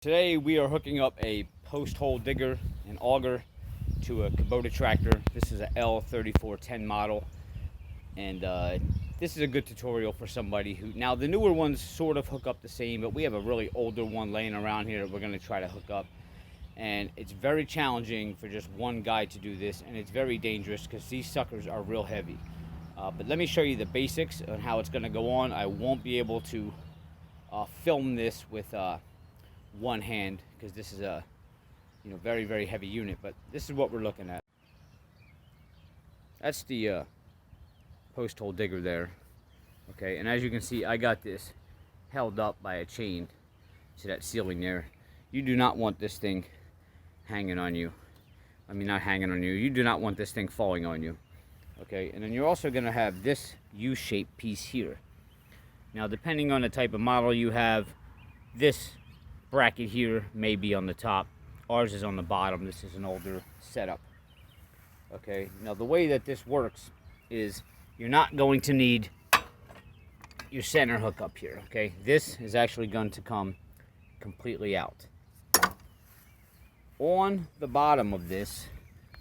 Today we are hooking up a post hole digger and auger to a Kubota tractor. This is a L3410 model, and this is a good tutorial for somebody who, now the newer ones sort of hook up the same, but we have a really older one laying around here that we're going to try to hook up, and it's very challenging for just one guy to do this, and it's very dangerous because these suckers are real heavy. But let me show you the basics on how it's going to go on. I won't be able to film this with one hand because this is a very heavy unit, but this is what we're looking at. That's the post hole digger there. Okay, and as you can see, I got this held up by a chain to that ceiling there. You do not want this thing hanging on you. I mean, not hanging on you. You do not want this thing falling on you. Okay, and then you're also going to have this U-shaped piece here. Now, depending on the type of model you have, this bracket here may be on the top. Ours is on the bottom. This is an older setup. Okay, now the way that this works is you're not going to need your center hook up here. Okay, this is actually going to come completely out. On the bottom of this,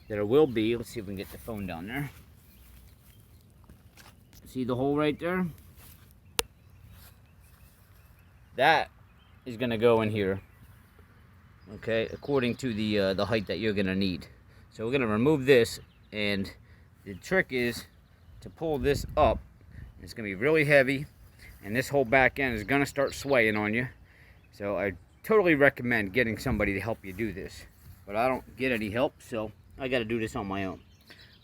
there will be, let's see if we can get the phone down there. See the hole right there? That is going to go in here, okay, according to the height that you're going to need. So we're going to remove this, and the trick is to pull this up. It's going to be really heavy, and this whole back end is going to start swaying on you. So I totally recommend getting somebody to help you do this, but I don't get any help, so I got to do this on my own.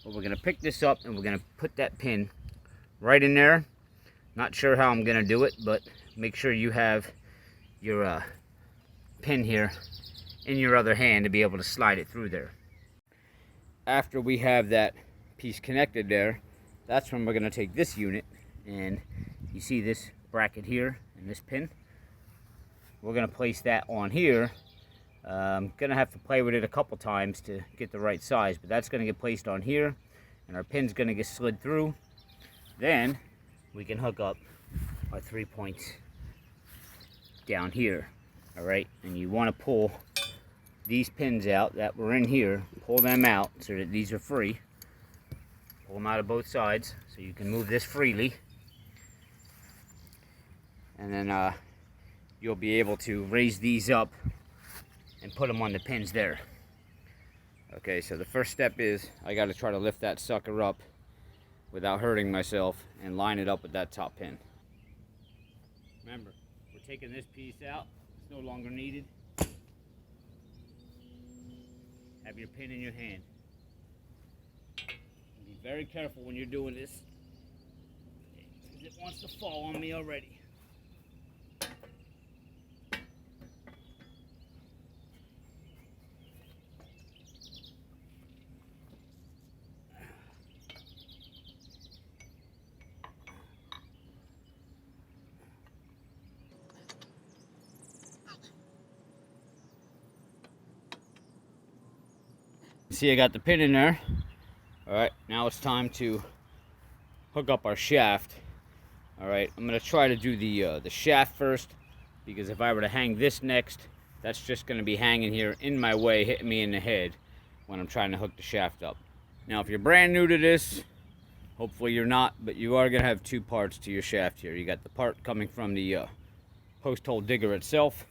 But we're going to pick this up, and we're going to put that pin right in there. Not sure how I'm going to do it, but make sure you have your pin here in your other hand to be able to slide it through there. After we have that piece connected there, that's when we're going to take this unit, and you see this bracket here and this pin. We're going to place that on here. I'm going to have to play with it a couple times to get the right size, but that's going to get placed on here, and our pin's going to get slid through. Then we can hook up our 3 points down here. All right, and you want to pull these pins out that were in here, pull them out so that these are free. Pull them out of both sides so you can move this freely, and then you'll be able to raise these up and put them on the pins there. Okay, so the first step is I got to try to lift that sucker up without hurting myself and line it up with that top pin. Remember, we're taking this piece out. It's no longer needed. Have your pin in your hand. Be very careful when you're doing this, because it wants to fall on me already. See, I got the pin in there. Alright, now it's time to hook up our shaft. Alright, I'm going to try to do the shaft first, because if I were to hang this next, that's just going to be hanging here in my way, hitting me in the head when I'm trying to hook the shaft up. Now, if you're brand new to this, hopefully you're not, but you are going to have two parts to your shaft here. You got the part coming from the post hole digger itself,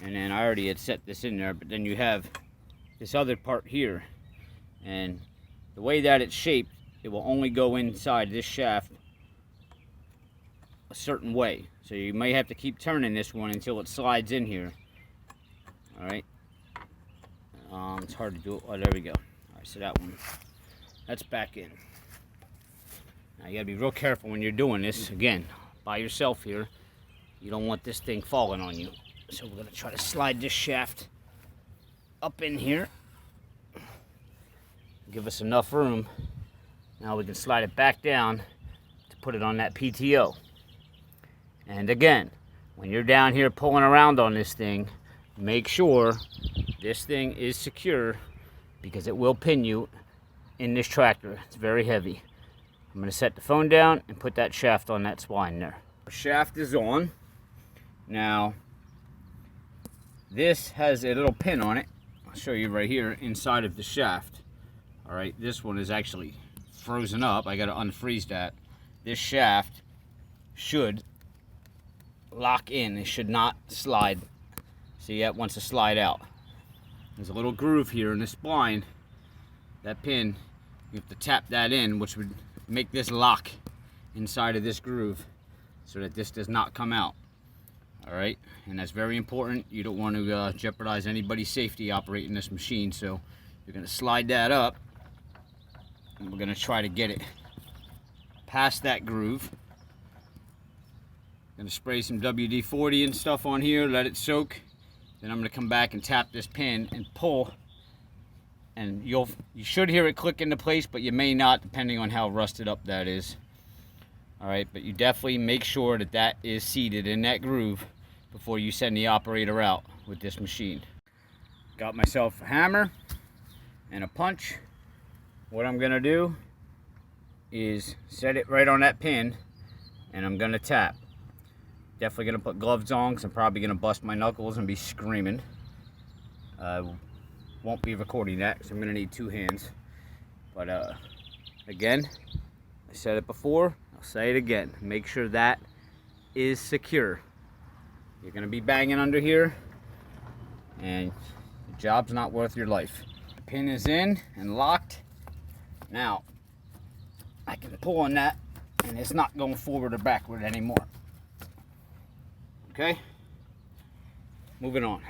and then I already had set this in there, but then you have this other part here, and the way that it's shaped, it will only go inside this shaft a certain way, so you may have to keep turning this one until it slides in here. All right, it's hard to do it. Oh, there we go. All right, so that one, that's back in. Now you gotta be real careful when you're doing this, again, by yourself here. You don't want this thing falling on you, so we're gonna try to slide this shaft up in here. Give us enough room. Now we can slide it back down to put it on that PTO. And again, when you're down here pulling around on this thing, make sure this thing is secure, because it will pin you in this tractor. It's very heavy. I'm going to set the phone down and put that shaft on that spline there. The shaft is on. Now, This has a little pin on it. I'll show you right here inside of the shaft. All right, this one is actually frozen up. I got to unfreeze that. This shaft should lock in. It should not slide. See, it wants to slide out. There's a little groove here in the spline. That pin, you have to tap that in, which would make this lock inside of this groove so that this does not come out. All right, and that's very important. You don't want to jeopardize anybody's safety operating this machine. So you're going to slide that up, and we're going to try to get it past that groove. Going to spray some WD-40 and stuff on here, let it soak. Then I'm going to come back and tap this pin and pull, and you should hear it click into place, but you may not, depending on how rusted up that is. All right, but you definitely make sure that that is seated in that groove before you send the operator out with this machine. Got myself a hammer and a punch. What I'm gonna do is set it right on that pin, and I'm gonna tap. Definitely gonna put gloves on because I'm probably gonna bust my knuckles and be screaming. Won't be recording that because I'm gonna need 2 hands. But again, I said it before, I'll say it again. Make sure that is secure. You're gonna be banging under here, and the job's not worth your life. The pin is in and locked. Now, I can pull on that, and it's not going forward or backward anymore. Okay? Moving on.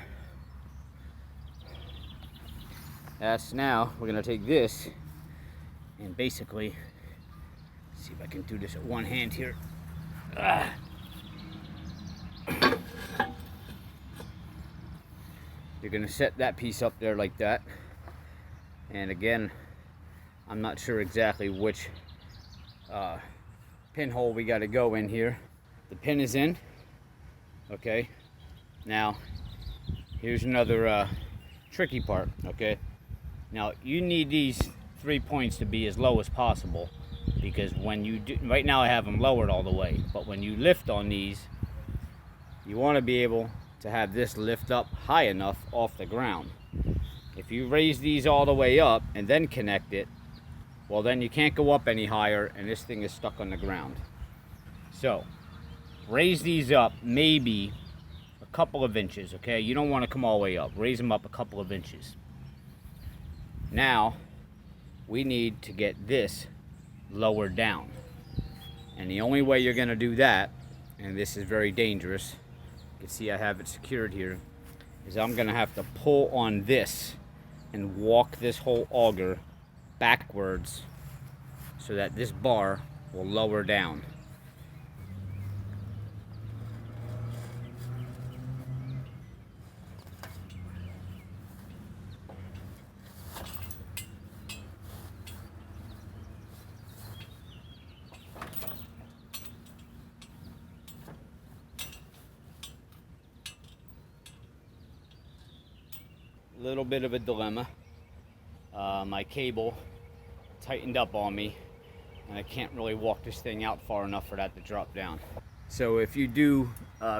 Now, we're gonna take this, and basically, see if I can do this at one hand here. You're gonna set that piece up there like that. And again, I'm not sure exactly which pinhole we gotta go in here. The pin is in. Okay. Now, here's another tricky part. Okay. Now, you need these 3 points to be as low as possible, because when you do, right now I have them lowered all the way, but when you lift on these, you want to be able to have this lift up high enough off the ground. If you raise these all the way up and then connect it, well, then you can't go up any higher, and this thing is stuck on the ground. So raise these up maybe a couple of inches. Okay, you don't want to come all the way up. Raise them up a couple of inches. Now we need to get this lowered down, and the only way you're going to do that, and this is very dangerous, you can see I have it secured here, is I'm going to have to pull on this and walk this whole auger backwards so that this bar will lower down. Little bit of a dilemma. My cable tightened up on me, and I can't really walk this thing out far enough for that to drop down. So if you do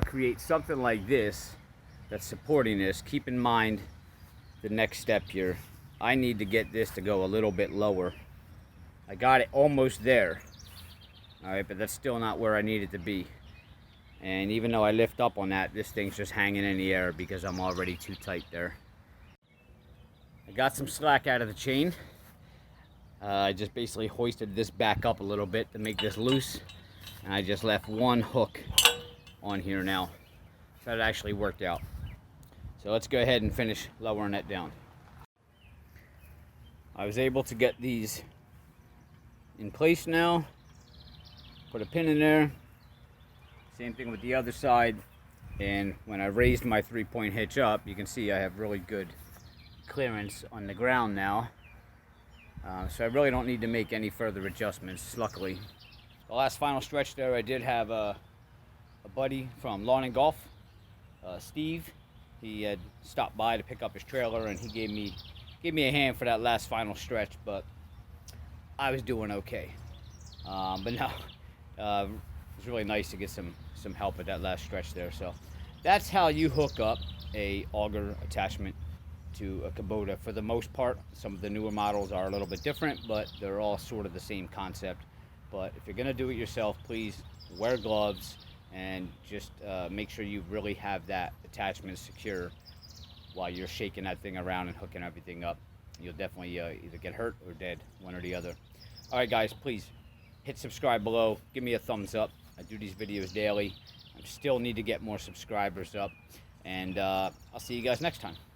create something like this that's supporting this, keep in mind the next step here. I need to get this to go a little bit lower. I got it almost there, all right, but that's still not where I need it to be. And even though I lift up on that, this thing's just hanging in the air because I'm already too tight there. I got some slack out of the chain. I just basically hoisted this back up a little bit to make this loose, and I just left one hook on here now. So that actually worked out. So let's go ahead and finish lowering that down. I was able to get these in place now. Put a pin in there. Same thing with the other side. And when I raised my 3-point hitch up, you can see I have really good clearance on the ground now. So I really don't need to make any further adjustments, luckily. The last final stretch there, I did have a buddy from Lawn and Golf, Steve. He had stopped by to pick up his trailer, and he gave me a hand for that last final stretch, but I was doing okay. But no, it was really nice to get some help at that last stretch there. So that's how you hook up a auger attachment to a Kubota for the most part. Some of the newer models are a little bit different, but they're all sort of the same concept. But if you're gonna do it yourself, please wear gloves and just make sure you really have that attachment secure while you're shaking that thing around and hooking everything up. You'll definitely either get hurt or dead, one or the other. All right, guys, please hit subscribe below. Give me a thumbs up. I do these videos daily. I still need to get more subscribers up. And I'll see you guys next time.